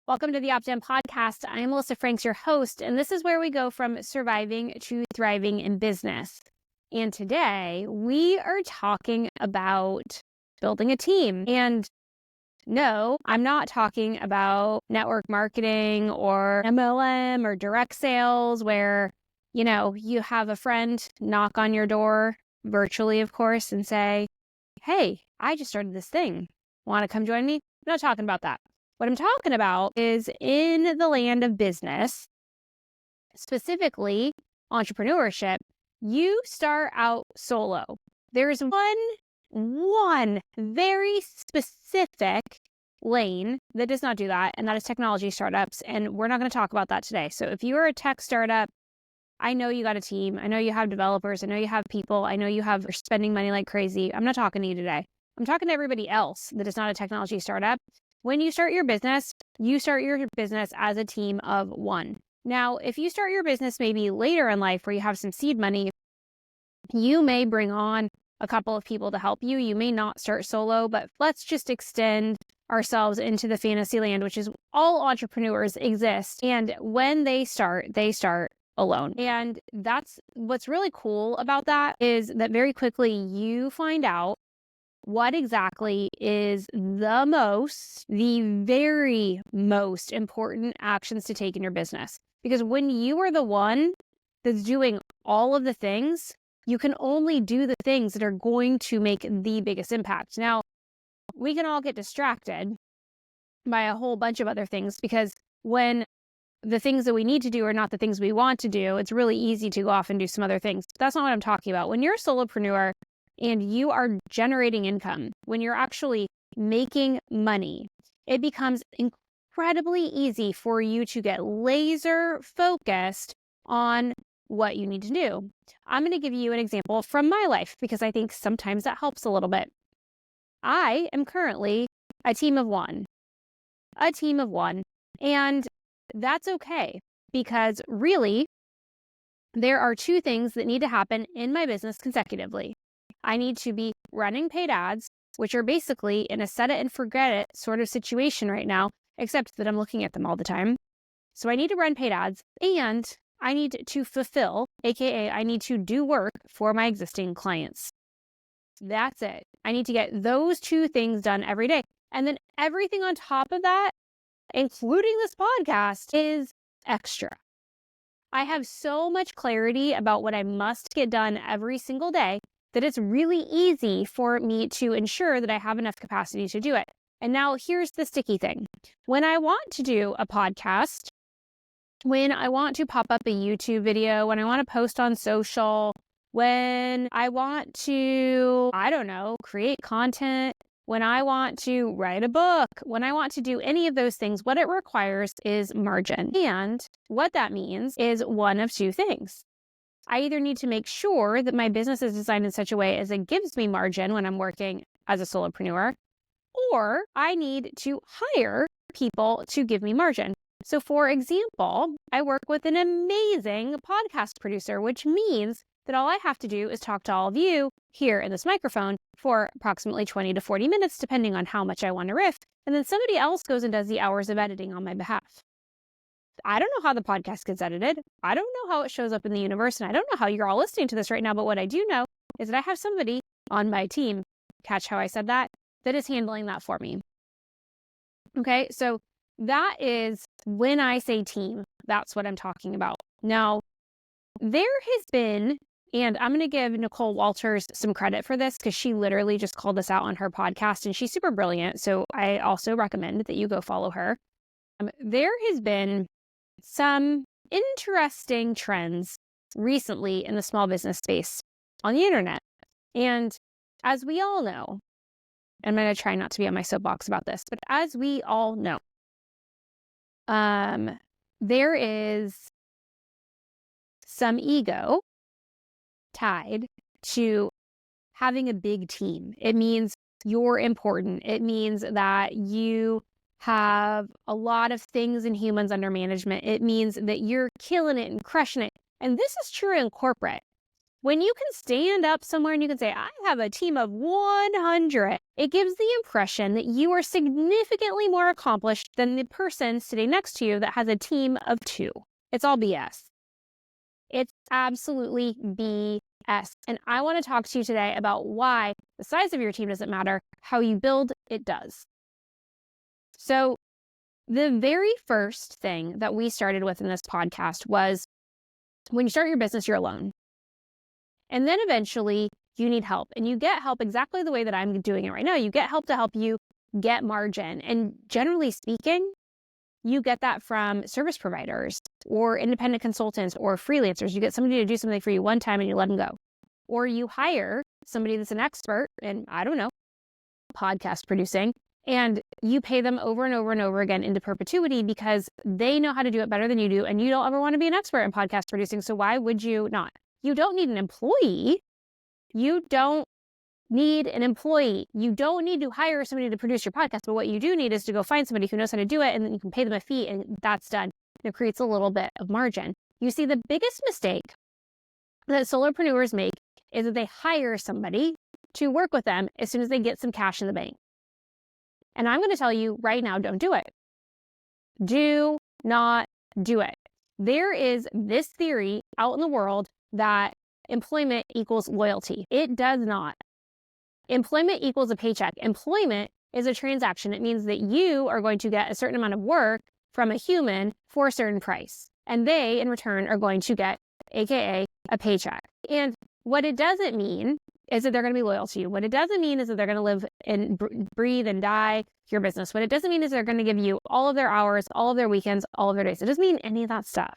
Welcome to the Opt-In Podcast. I am Melissa Franks, your host, and this is where we go from surviving to thriving in business. And today we are talking about building a team. And no, I'm not talking about network marketing or MLM or direct sales where, you have a friend knock on your door, virtually, of course, and say, hey, I just started this thing. Want to come join me? I'm not talking about that. What I'm talking about is in the land of business, specifically entrepreneurship, you start out solo. There's one very specific lane that does not do that, and that is technology startups. And we're not going to talk about that today. So if you are a tech startup, I know you got a team. I know you have developers. I know you have people. I know you're spending money like crazy. I'm not talking to you today. I'm talking to everybody else that is not a technology startup. When you start your business as a team of one. Now, if you start your business maybe later in life where you have some seed money, you may bring on a couple of people to help you. You may not start solo, but let's just extend ourselves into the fantasy land, which is all entrepreneurs exist. And when they start alone. And that's what's really cool about that is that very quickly you find out what exactly is the very most important actions to take in your business. Because when you are the one that's doing all of the things, you can only do the things that are going to make the biggest impact. Now, we can all get distracted by a whole bunch of other things because when the things that we need to do are not the things we want to do, it's really easy to go off and do some other things. But that's not what I'm talking about. When you're a solopreneur, and you are generating income, when you're actually making money, it becomes incredibly easy for you to get laser focused on what you need to do. I'm going to give you an example from my life because I think sometimes that helps a little bit. I am currently a team of one, and that's okay because really there are two things that need to happen in my business consecutively. I need to be running paid ads, which are basically in a set it and forget it sort of situation right now, except that I'm looking at them all the time. So I need to run paid ads and I need to fulfill, AKA I need to do work for my existing clients. That's it. I need to get those two things done every day. And then everything on top of that, including this podcast, is extra. I have so much clarity about what I must get done every single day that it's really easy for me to ensure that I have enough capacity to do it. And now here's the sticky thing. When I want to do a podcast, when I want to pop up a YouTube video, when I want to post on social, when I want to, create content, when I want to write a book, when I want to do any of those things, what it requires is margin. And what that means is one of two things. I either need to make sure that my business is designed in such a way as it gives me margin when I'm working as a solopreneur, or I need to hire people to give me margin. So for example, I work with an amazing podcast producer, which means that all I have to do is talk to all of you here in this microphone for approximately 20 to 40 minutes, depending on how much I want to riff. And then somebody else goes and does the hours of editing on my behalf. I don't know how the podcast gets edited. I don't know how it shows up in the universe. And I don't know how you're all listening to this right now. But what I do know is that I have somebody on my team, catch how I said that is handling that for me. Okay, so that is when I say team, that's what I'm talking about. Now, there has been, and I'm going to give Nicole Walters some credit for this because she literally just called this out on her podcast and she's super brilliant. So I also recommend that you go follow her. There has been some interesting trends recently in the small business space on the internet. And as we all know, I'm going to try not to be on my soapbox about this, but as we all know, there is some ego tied to having a big team. It means you're important. It means that you have a lot of things and humans under management. It means that you're killing it and crushing it. And this is true in corporate. When you can stand up somewhere and you can say, I have a team of 100, it gives the impression that you are significantly more accomplished than the person sitting next to you that has a team of 2. It's all BS. It's absolutely BS. And I want to talk to you today about why the size of your team doesn't matter, how you build it does. So the very first thing that we started with in this podcast was when you start your business, you're alone. And then eventually you need help, and you get help exactly the way that I'm doing it right now. You get help to help you get margin. And generally speaking, you get that from service providers or independent consultants or freelancers. You get somebody to do something for you one time and you let them go. Or you hire somebody that's an expert in, I don't know, podcast producing, and you pay them over and over and over again into perpetuity because they know how to do it better than you do. And you don't ever want to be an expert in podcast producing. So why would you not? You don't need an employee. You don't need an employee. You don't need to hire somebody to produce your podcast. But what you do need is to go find somebody who knows how to do it, and then you can pay them a fee, and that's done. It creates a little bit of margin. You see, the biggest mistake that solopreneurs make is that they hire somebody to work with them as soon as they get some cash in the bank. And I'm going to tell you right now, don't do it. Do not do it. There is this theory out in the world that employment equals loyalty. It does not. Employment equals a paycheck. Employment is a transaction. It means that you are going to get a certain amount of work from a human for a certain price. And they, in return, are going to get, AKA, a paycheck. And what it doesn't mean is that they're going to be loyal to you. What it doesn't mean is that they're going to live and breathe and die your business. What it doesn't mean is they're going to give you all of their hours, all of their weekends, all of their days. It doesn't mean any of that stuff.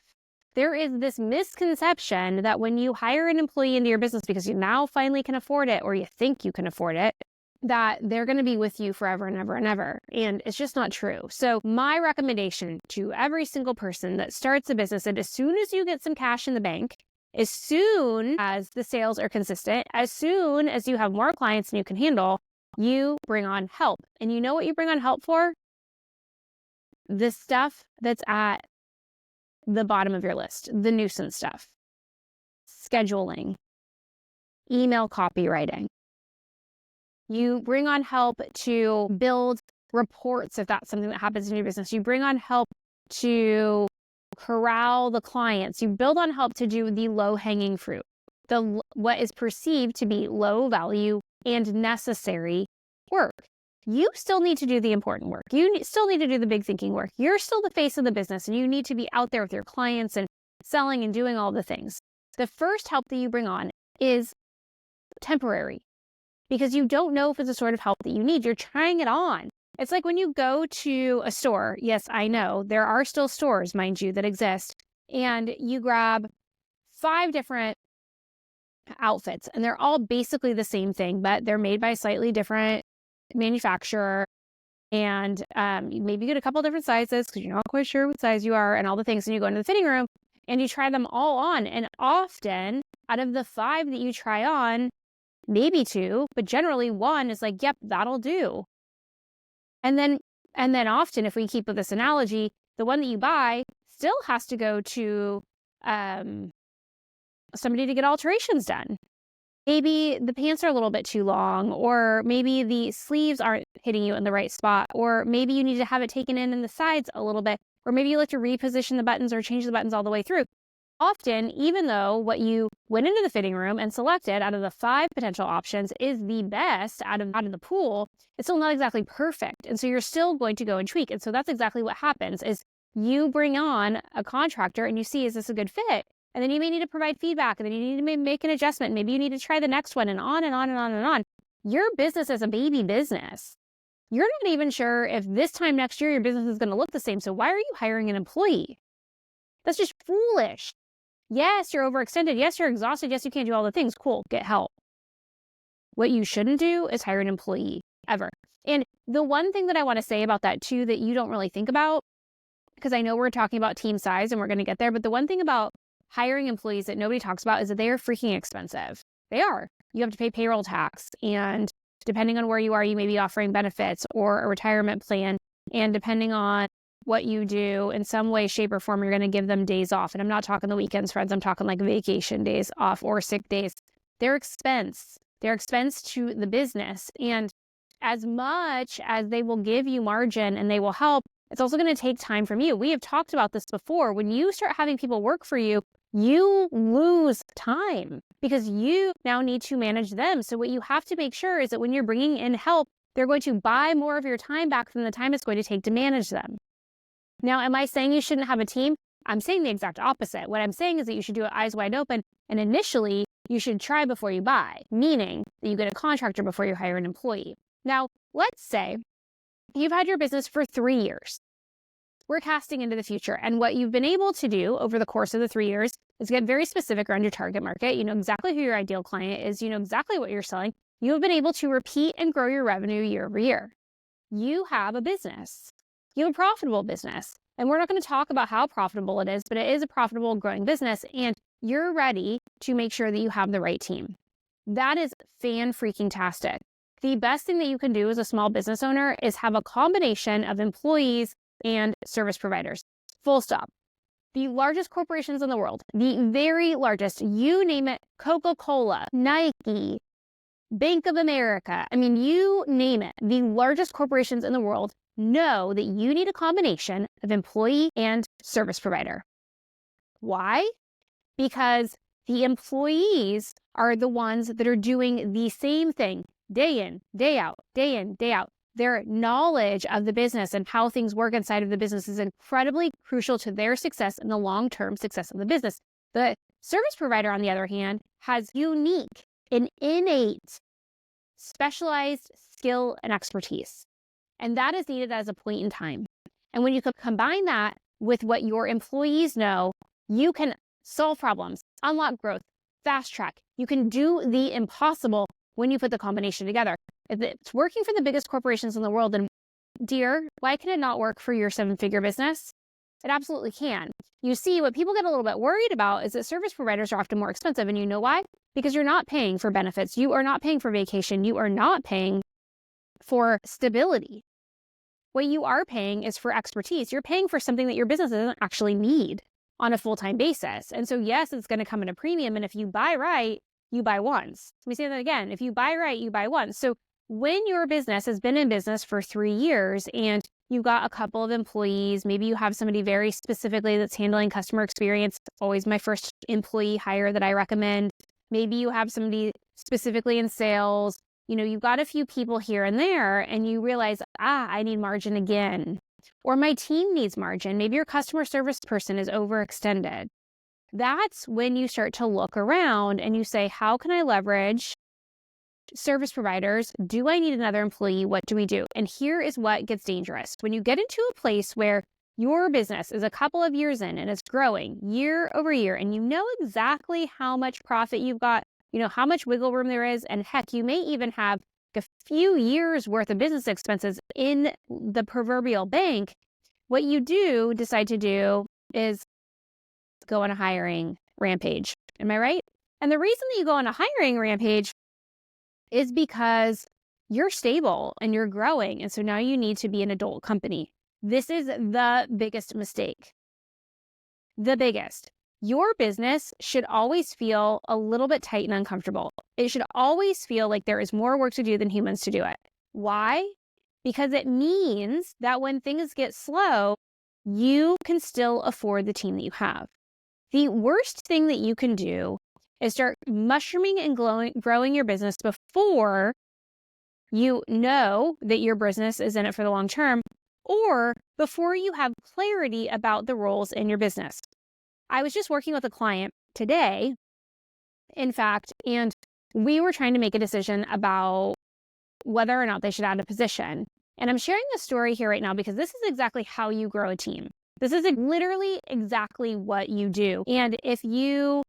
There is this misconception that when you hire an employee into your business because you now finally can afford it, or you think you can afford it, that they're going to be with you forever and ever and ever. And it's just not true. So my recommendation to every single person that starts a business, that as soon as you get some cash in the bank, as soon as the sales are consistent, as soon as you have more clients than you can handle, you bring on help. And you know what you bring on help for? The stuff that's at the bottom of your list, the nuisance stuff, scheduling, email copywriting. You bring on help to build reports if that's something that happens in your business. You bring on help to corral the clients. You build on help to do the low-hanging fruit, what is perceived to be low value and necessary work. You still need to do the important work. You still need to do the big thinking work. You're still the face of the business, and you need to be out there with your clients and selling and doing all the things. The first help that you bring on is temporary because you don't know if it's the sort of help that you need. You're trying it on. It's like when you go to a store. Yes, I know there are still stores, mind you, that exist, and you grab 5 different outfits, and they're all basically the same thing, but they're made by a slightly different manufacturer, and maybe you get a couple different sizes because you're not quite sure what size you are and all the things, and you go into the fitting room and you try them all on, and often out of the 5 that you try on, maybe 2, but generally 1 is like, yep, that'll do. And then often, if we keep with this analogy, the one that you buy still has to go to somebody to get alterations done. Maybe the pants are a little bit too long, or maybe the sleeves aren't hitting you in the right spot, or maybe you need to have it taken in the sides a little bit, or maybe you like to reposition the buttons or change the buttons all the way through. Often, even though what you went into the fitting room and selected out of the 5 potential options is the best out of the pool, it's still not exactly perfect. And so you're still going to go and tweak. And so that's exactly what happens is you bring on a contractor and you see, is this a good fit? And then you may need to provide feedback, and then you need to make an adjustment. Maybe you need to try the next one, and on and on and on and on. Your business is a baby business. You're not even sure if this time next year your business is going to look the same. So why are you hiring an employee? That's just foolish. Yes, you're overextended. Yes, you're exhausted. Yes, you can't do all the things. Cool, get help. What you shouldn't do is hire an employee, ever. And the one thing that I want to say about that too that you don't really think about, because I know we're talking about team size and we're going to get there, but the one thing about hiring employees that nobody talks about is that they are freaking expensive. They are. You have to pay payroll tax, and depending on where you are, you may be offering benefits or a retirement plan. And depending on what you do in some way, shape, or form, you're going to give them days off. And I'm not talking the weekends, friends. I'm talking like vacation days off or sick days. They're expense. They're expense to the business. And as much as they will give you margin and they will help, it's also going to take time from you. We have talked about this before. When you start having people work for you, you lose time because you now need to manage them. So what you have to make sure is that when you're bringing in help, they're going to buy more of your time back than the time it's going to take to manage them. Now, am I saying you shouldn't have a team? I'm saying the exact opposite. What I'm saying is that you should do it eyes wide open. And initially, you should try before you buy, meaning that you get a contractor before you hire an employee. Now, let's say you've had your business for 3 years. We're casting into the future. And what you've been able to do over the course of the 3 years is get very specific around your target market. You know exactly who your ideal client is. You know exactly what you're selling. You have been able to repeat and grow your revenue year over year. You have a business. You have a profitable business. And we're not going to talk about how profitable it is, but it is a profitable growing business. And you're ready to make sure that you have the right team. That is fan-freaking-tastic. The best thing that you can do as a small business owner is have a combination of employees and service providers. Full stop. The largest corporations in the world, the very largest, you name it, Coca-Cola, Nike, Bank of America, I mean, you name it, the largest corporations in the world know that you need a combination of employee and service provider. Why? Because the employees are the ones that are doing the same thing day in, day out, day in, day out. Their knowledge of the business and how things work inside of the business is incredibly crucial to their success and the long-term success of the business. The service provider, on the other hand, has unique and innate specialized skill and expertise. And that is needed as a point in time. And when you combine that with what your employees know, you can solve problems, unlock growth, fast track. You can do the impossible when you put the combination together. If it's working for the biggest corporations in the world, then dear, why can it not work for your 7-figure business? It absolutely can. You see, what people get a little bit worried about is that service providers are often more expensive. And you know why? Because you're not paying for benefits. You are not paying for vacation. You are not paying for stability. What you are paying is for expertise. You're paying for something that your business doesn't actually need on a full-time basis. And so yes, it's going to come at a premium. And if you buy right, you buy once. Let me say that again. If you buy right, you buy once. So when your business has been in business for 3 years and you've got a couple of employees, maybe you have somebody very specifically that's handling customer experience, always my first employee hire that I recommend. Maybe you have somebody specifically in sales. You know, you've got a few people here and there and you realize, I need margin again. Or my team needs margin. Maybe your customer service person is overextended. That's when you start to look around and you say, how can I leverage service providers? Do I need another employee? What do we do? And here is what gets dangerous. When you get into a place where your business is a couple of years in and it's growing year over year, and you know exactly how much profit you've got, you know how much wiggle room there is, and heck, you may even have a few years worth of business expenses in the proverbial bank, what you do decide to do is go on a hiring rampage. Am I right? And the reason that you go on a hiring rampage is because you're stable and you're growing. And so now you need to be an adult company. This is the biggest mistake. The biggest. Your business should always feel a little bit tight and uncomfortable. It should always feel like there is more work to do than humans to do it. Why? Because it means that when things get slow, you can still afford the team that you have. The worst thing that you can do is start mushrooming and growing your business before you know that your business is in it for the long term, or before you have clarity about the roles in your business. I was just working with a client today, in fact, and we were trying to make a decision about whether or not they should add a position. And I'm sharing this story here right now because this is exactly how you grow a team. This is literally exactly what you do. And if you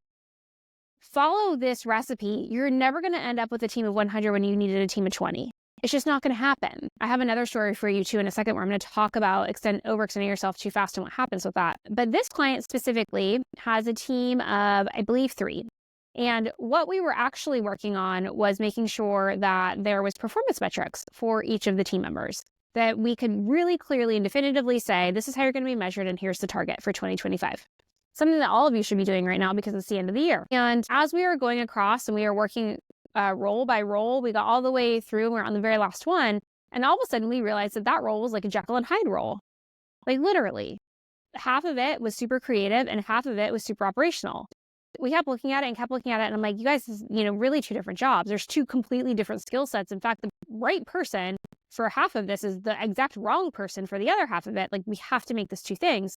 follow this recipe, you're never going to end up with a team of 100 when you needed a team of 20. It's just not going to happen. I have another story for you too in a second where I'm going to talk about overextending yourself too fast and what happens with that. But this client specifically has a team of, I believe, 3. And what we were actually working on was making sure that there was performance metrics for each of the team members. that we could really clearly and definitively say, this is how you're going to be measured, and here's the target for 2025. Something that all of you should be doing right now because it's the end of the year. And as we were going across and we were working role by role, we got all the way through and we're on the very last one. And all of a sudden we realized that that role was like a Jekyll and Hyde role. Like literally, half of it was super creative and half of it was super operational. We kept looking at it and kept looking at it. And I'm like, you guys, this is, really two different jobs. There's two completely different skill sets. In fact, the right person for half of this is the exact wrong person for the other half of it. Like, we have to make this two things.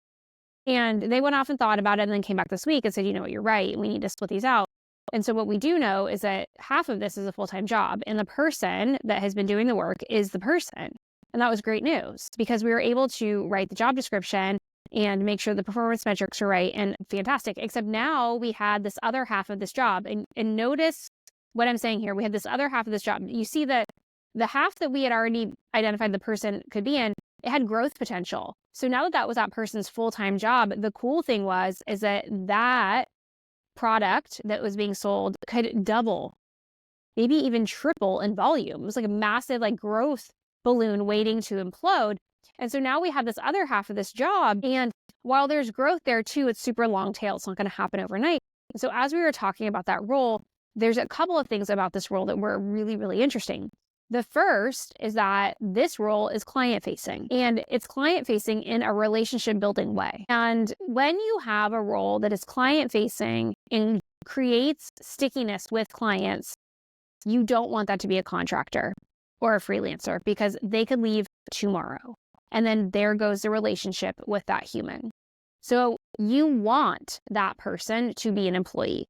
And they went off and thought about it and then came back this week and said, you know what, you're right. We need to split these out. And so what we do know is that half of this is a full-time job, and the person that has been doing the work is the person. And that was great news because we were able to write the job description and make sure the performance metrics are right, and fantastic. Except now we had this other half of this job, and notice what I'm saying here. We had this other half of this job. You see that the half that we had already identified the person could be in, it had growth potential. So now that that was that person's full-time job, the cool thing is that product that was being sold could double, maybe even triple in volume. It was like a massive growth balloon waiting to implode. And so now we have this other half of this job. And while there's growth there too, it's super long tail. It's not going to happen overnight. And so as we were talking about that role, there's a couple of things about this role that were really, really interesting. The first is that this role is client-facing, and it's client-facing in a relationship-building way. And when you have a role that is client-facing and creates stickiness with clients, you don't want that to be a contractor or a freelancer because they could leave tomorrow. And then there goes the relationship with that human. So you want that person to be an employee.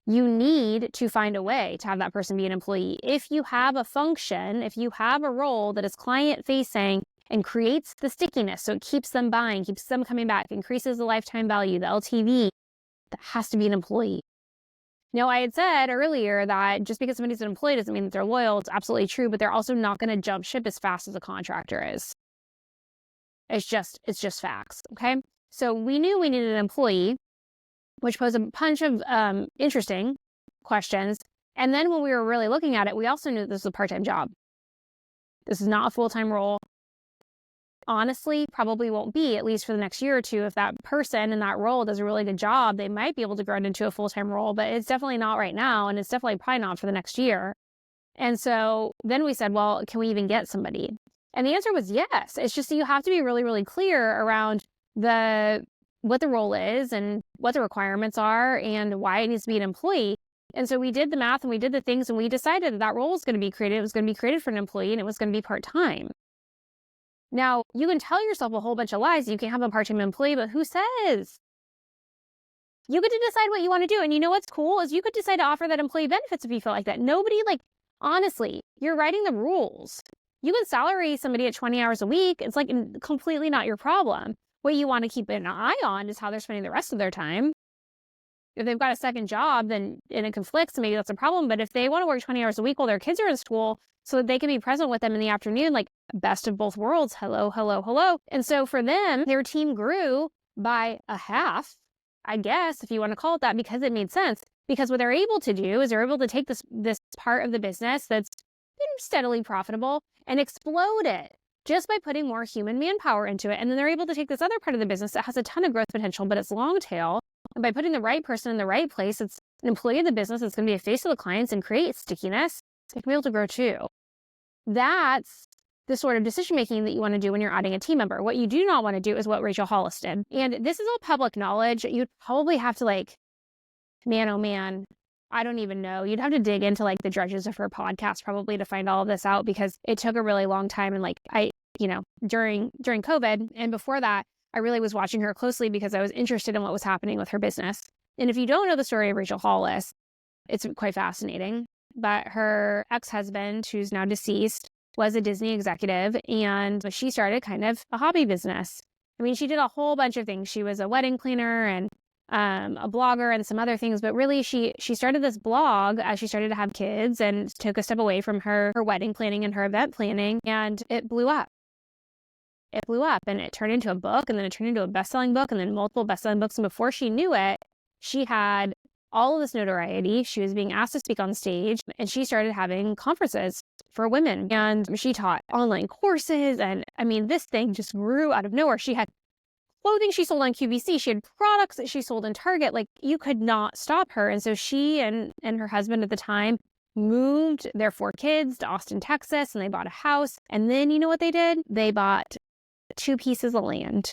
You need to find a way to have that person be an employee. If you have a function, if you have a role that is client-facing and creates the stickiness, so it keeps them buying, keeps them coming back, increases the lifetime value, the LTV, that has to be an employee. Now, I had said earlier that just because somebody's an employee doesn't mean that they're loyal. It's absolutely true, but they're also not going to jump ship as fast as a contractor is. It's just facts, okay? So we knew we needed an employee, which posed a bunch of interesting questions. And then when we were really looking at it, we also knew that this was a part-time job. This is not a full-time role. Honestly, probably won't be, at least for the next year or two. If that person in that role does a really good job, they might be able to grow it into a full-time role, but it's definitely not right now. And it's definitely probably not for the next year. And so then we said, well, can we even get somebody? And the answer was yes. It's just that you have to be really, really clear around what the role is and what the requirements are and why it needs to be an employee. And so we did the math and we did the things and we decided that role was going to be created. It was going to be created for an employee and it was going to be part-time. Now, you can tell yourself a whole bunch of lies. You can't have a part-time employee, but who says? You get to decide what you want to do. And you know what's cool is you could decide to offer that employee benefits if you feel like that. Nobody, honestly, you're writing the rules. You can salary somebody at 20 hours a week. It's completely not your problem. What you want to keep an eye on is how they're spending the rest of their time. If they've got a second job, then and it conflicts, maybe that's a problem. But if they want to work 20 hours a week while their kids are in school so that they can be present with them in the afternoon, best of both worlds, hello, hello, hello. And so for them, their team grew by a half, I guess, if you want to call it that, because it made sense. Because what they're able to do is they're able to take this part of the business that's been steadily profitable and explode it just by putting more human manpower into it. And then they're able to take this other part of the business that has a ton of growth potential, but it's long tail. And by putting the right person in the right place, it's an employee of the business that's going to be a face of the clients and create stickiness. They can be able to grow too. That's the sort of decision-making that you want to do when you're adding a team member. What you do not want to do is what Rachel Hollis did. And this is all public knowledge. You'd probably have to man, oh man, I don't even know. You'd have to dig into the dredges of her podcast probably to find all of this out because it took a really long time. And during COVID and before that, I really was watching her closely because I was interested in what was happening with her business. And if you don't know the story of Rachel Hollis, it's quite fascinating. But her ex-husband, who's now deceased, was a Disney executive, and she started kind of a hobby business. I mean, she did a whole bunch of things. She was a wedding planner and a blogger and some other things, but really she started this blog as she started to have kids and took a step away from her wedding planning and her event planning, and it blew up. It blew up and it turned into a book, and then it turned into a best-selling book, and then multiple best-selling books. And before she knew it, she had all of this notoriety. She was being asked to speak on stage, and she started having conferences for women. And she taught online courses. And I mean, this thing just grew out of nowhere. She had clothing she sold on QVC. She had products that she sold in Target. Like, you could not stop her. And so she and her husband at the time moved their 4 kids to Austin, Texas, and they bought a house. And then you know what they did? They bought 2 pieces of land.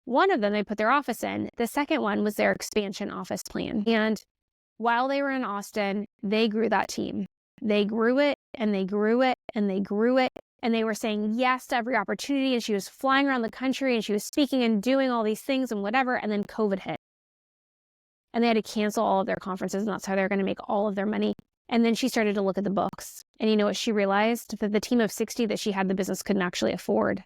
One of them they put their office in. The second one was their expansion office plan. And while they were in Austin, they grew that team. They grew it and they grew it and they grew it. And they were saying yes to every opportunity. And she was flying around the country and she was speaking and doing all these things and whatever. And then COVID hit. And they had to cancel all of their conferences. And that's how they're going to make all of their money. And then she started to look at the books. And you know what she realized? That the team of 60 that she had the business couldn't actually afford.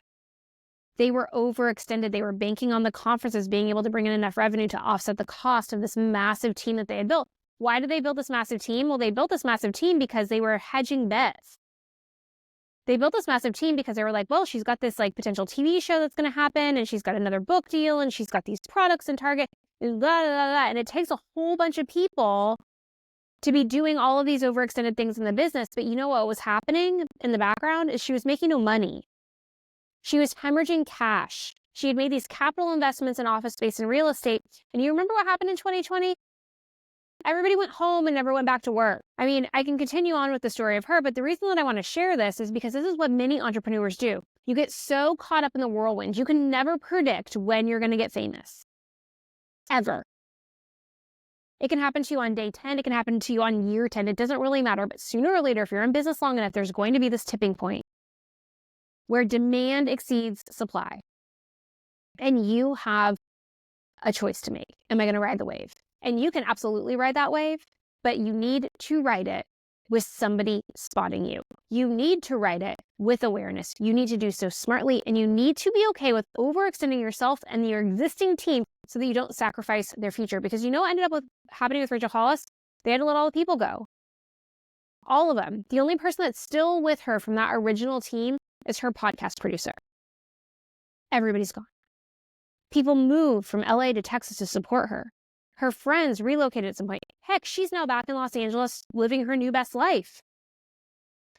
They were overextended. They were banking on the conferences being able to bring in enough revenue to offset the cost of this massive team that they had built. Why did they build this massive team? Well, they built this massive team because they were hedging bets. They built this massive team because they were like, well, she's got this like potential TV show that's going to happen, and she's got another book deal, and she's got these products in Target, and blah, blah, blah. And it takes a whole bunch of people to be doing all of these overextended things in the business. But you know what was happening in the background is she was making no money. She was hemorrhaging cash. She had made these capital investments in office space and real estate. And you remember what happened in 2020? Everybody went home and never went back to work. I mean, I can continue on with the story of her, but the reason that I want to share this is because this is what many entrepreneurs do. You get so caught up in the whirlwind, you can never predict when you're going to get famous. Ever. It can happen to you on day 10. It can happen to you on year 10. It doesn't really matter. But sooner or later, if you're in business long enough, there's going to be this tipping point where demand exceeds supply. And you have a choice to make. Am I going to ride the wave? And you can absolutely ride that wave, but you need to ride it with somebody spotting you. You need to ride it with awareness. You need to do so smartly, and you need to be okay with overextending yourself and your existing team so that you don't sacrifice their future. Because you know what ended up happening with Rachel Hollis? They had to let all the people go. All of them. The only person that's still with her from that original team is her podcast producer. Everybody's gone. People moved from LA to Texas to support her. Her friends relocated at some point. Heck, she's now back in Los Angeles living her new best life.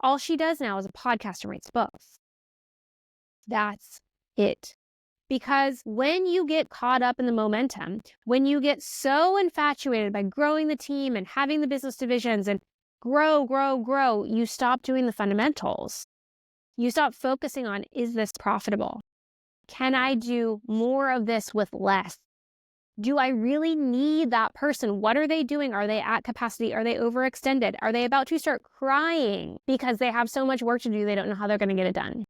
All she does now is a podcast and writes books. That's it. Because when you get caught up in the momentum, when you get so infatuated by growing the team and having the business divisions and grow, you stop doing the fundamentals. You stop focusing on, is this profitable? Can I do more of this with less? Do I really need that person? What are they doing? Are they at capacity? Are they overextended? Are they about to start crying because they have so much work to do they don't know how they're going to get it done?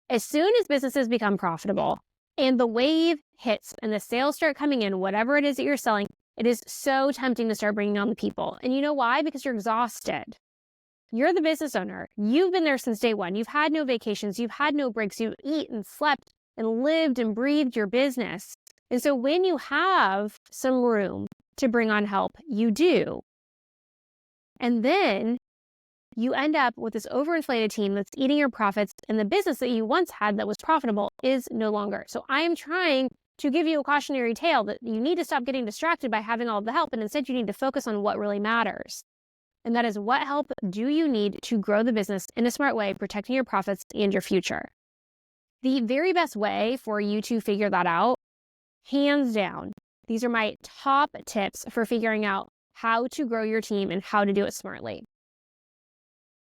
As soon as businesses become profitable and the wave hits and the sales start coming in, whatever it is that you're selling, it is so tempting to start bringing on the people. And you know why? Because you're exhausted. You're the business owner. You've been there since day one. You've had no vacations. You've had no breaks. You've eaten, slept, and lived and breathed your business. And so when you have some room to bring on help, you do. And then you end up with this overinflated team that's eating your profits, and the business that you once had that was profitable is no longer. So I am trying to give you a cautionary tale that you need to stop getting distracted by having all the help, and instead you need to focus on what really matters. And that is, what help do you need to grow the business in a smart way, protecting your profits and your future? The very best way for you to figure that out, hands down, these are my top tips for figuring out how to grow your team and how to do it smartly.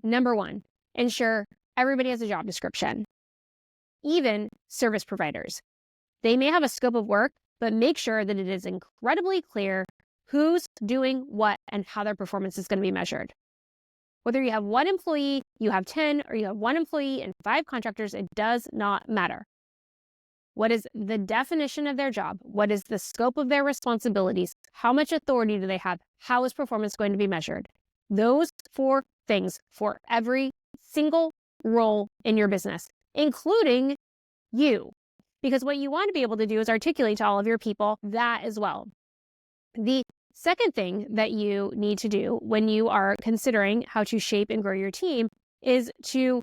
Number 1, ensure everybody has a job description. Even service providers. They may have a scope of work, but make sure that it is incredibly clear who's doing what and how their performance is going to be measured. Whether you have 1 employee, you have 10, or you have 1 employee and 5 contractors, it does not matter. What is the definition of their job? What is the scope of their responsibilities? How much authority do they have? How is performance going to be measured? Those 4 things for every single role in your business, including you. Because what you want to be able to do is articulate to all of your people that as well. The second thing that you need to do when you are considering how to shape and grow your team is to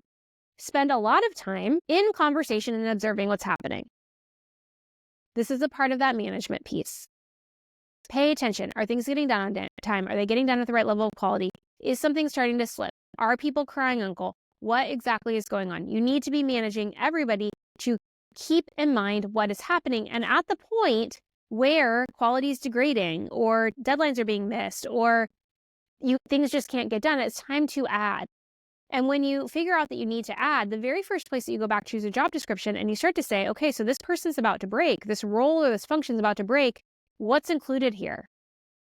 spend a lot of time in conversation and observing what's happening. This is a part of that management piece. Pay attention. Are things getting done on time? Are they getting done at the right level of quality? Is something starting to slip? Are people crying uncle? What exactly is going on? You need to be managing everybody to keep in mind what is happening. And at the point where quality is degrading or deadlines are being missed or things just can't get done, it's time to add. And when you figure out that you need to add, the very first place that you go back to is a job description, and you start to say, okay, so this person's about to break, this role or this function is about to break. What's included here?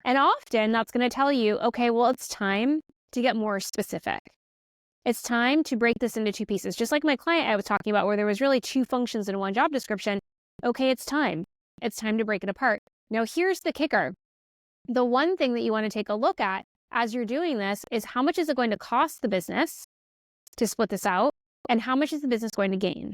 And often that's going to tell you, okay, well, it's time to get more specific. It's time to break this into two pieces. Just like my client I was talking about, where there was really two functions in one job description. Okay, it's time. It's time to break it apart. Now, here's the kicker. The one thing that you want to take a look at as you're doing this is how much is it going to cost the business to split this out, and how much is the business going to gain?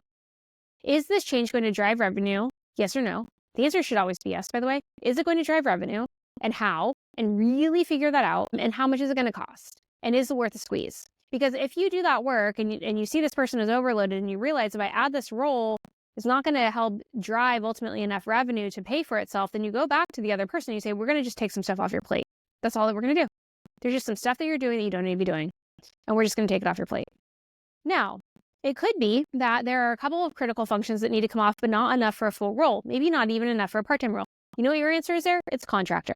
Is this change going to drive revenue? Yes or no? The answer should always be yes, by the way. Is it going to drive revenue, and how? And really figure that out. And how much is it going to cost? And is it worth the squeeze? Because if you do that work and you see this person is overloaded and you realize if I add this role, it's not going to help drive ultimately enough revenue to pay for itself, then you go back to the other person and you say, we're going to just take some stuff off your plate. That's all that we're going to do. There's just some stuff that you're doing that you don't need to be doing, and we're just going to take it off your plate. Now, it could be that there are a couple of critical functions that need to come off, but not enough for a full role. Maybe not even enough for a part-time role. You know what your answer is there? It's contractor.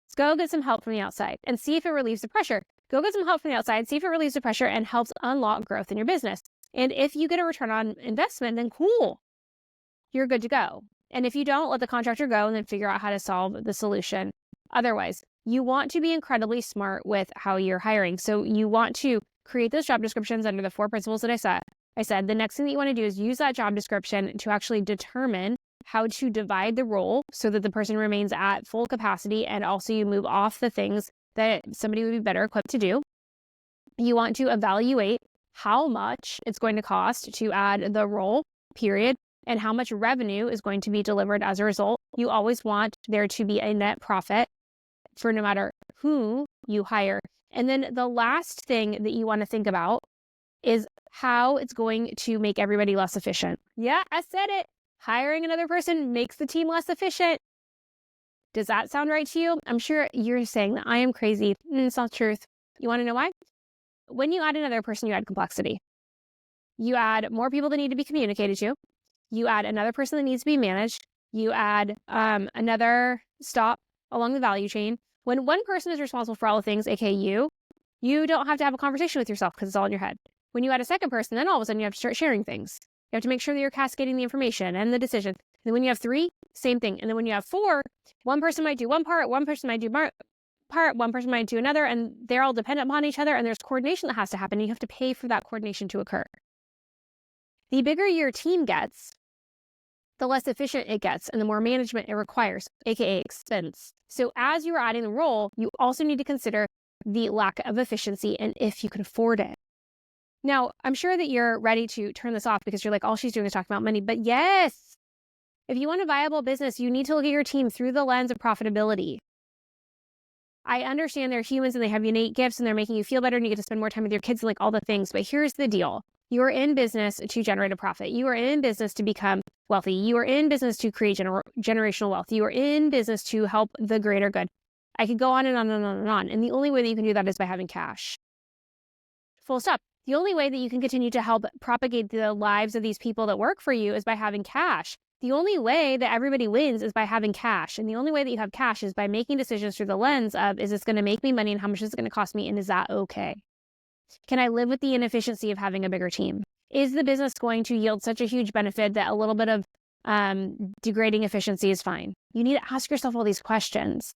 Let's go get some help from the outside and see if it relieves the pressure. Go get some help from the outside, see if it relieves the pressure and helps unlock growth in your business. And if you get a return on investment, then cool, you're good to go. And if you don't, let the contractor go and then figure out how to solve the solution. Otherwise, you want to be incredibly smart with how you're hiring. So you want to create those job descriptions under the 4 principles that I said. The next thing that you want to do is use that job description to actually determine how to divide the role so that the person remains at full capacity, and also you move off the things that somebody would be better equipped to do. You want to evaluate how much it's going to cost to add the role, period, and how much revenue is going to be delivered as a result. You always want there to be a net profit for no matter who you hire. And then the last thing that you want to think about is how it's going to make everybody less efficient. Yeah, I said it. Hiring another person makes the team less efficient. Does that sound right to you? I'm sure you're saying that I am crazy. It's not truth. You want to know why? When you add another person, you add complexity. You add more people that need to be communicated to. You add another person that needs to be managed. You add another stop along the value chain. When one person is responsible for all the things, aka you don't have to have a conversation with yourself because it's all in your head. When you add a second person, then all of a sudden you have to start sharing things. You have to make sure that you're cascading the information and the decision. And then when you have 3, same thing. And then when you have 4, one person might do one part, one person might do part, one person might do another, and they're all dependent upon each other, and there's coordination that has to happen. And you have to pay for that coordination to occur. The bigger your team gets, the less efficient it gets and the more management it requires, aka expense. So as you're adding the role, you also need to consider the lack of efficiency and if you can afford it. Now, I'm sure that you're ready to turn this off because you're like, all she's doing is talking about money. But yes, if you want a viable business, you need to look at your team through the lens of profitability. I understand they're humans and they have unique gifts and they're making you feel better and you get to spend more time with your kids and like all the things. But here's the deal. You are in business to generate a profit. You are in business to become wealthy. You are in business to create generational wealth. You are in business to help the greater good. I could go on and on and on and on. And the only way that you can do that is by having cash. Full stop. The only way that you can continue to help propagate the lives of these people that work for you is by having cash. The only way that everybody wins is by having cash. And the only way that you have cash is by making decisions through the lens of, is this going to make me money and how much is it going to cost me? And is that okay? Can I live with the inefficiency of having a bigger team? Is the business going to yield such a huge benefit that a little bit of degrading efficiency is fine? You need to ask yourself all these questions.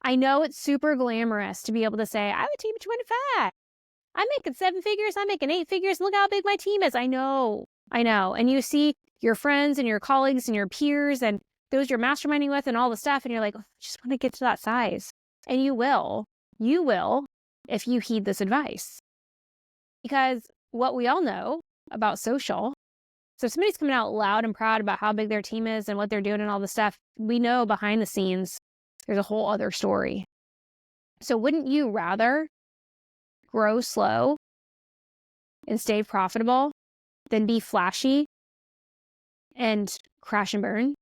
I know it's super glamorous to be able to say, I have a team of 25. I'm making 7 figures. I'm making 8 figures. Look how big my team is. I know. And you see your friends and your colleagues and your peers and those you're masterminding with and all the stuff. And you're like, oh, I just want to get to that size. And you will if you heed this advice. Because what we all know about social, so if somebody's coming out loud and proud about how big their team is and what they're doing and all the stuff, we know behind the scenes, there's a whole other story. So wouldn't you rather grow slow and stay profitable than be flashy and crash and burn?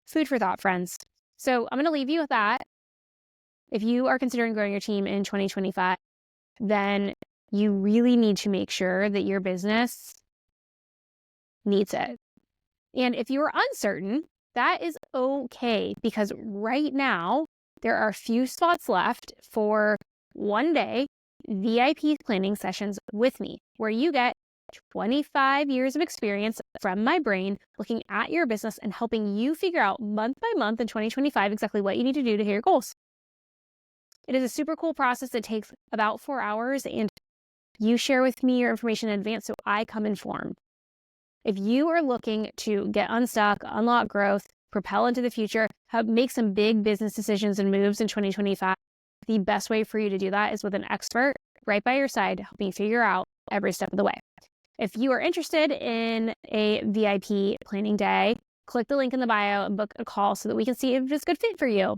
Food for thought, friends. So I'm going to leave you with that. If you are considering growing your team in 2025, then you really need to make sure that your business needs it. And if you are uncertain, that is okay, because right now there are a few spots left for 1-day VIP planning sessions with me, where you get 25 years of experience from my brain looking at your business and helping you figure out month by month in 2025 exactly what you need to do to hit your goals. It is a super cool process that takes about 4 hours, and you share with me your information in advance so I come informed. If you are looking to get unstuck, unlock growth, propel into the future, make some big business decisions and moves in 2025, the best way for you to do that is with an expert right by your side, helping you figure out every step of the way. If you are interested in a VIP planning day, click the link in the bio and book a call so that we can see if it's a good fit for you.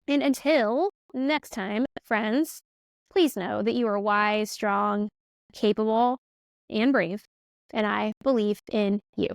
And until next time, friends, please know that you are wise, strong, capable, and brave, and I believe in you.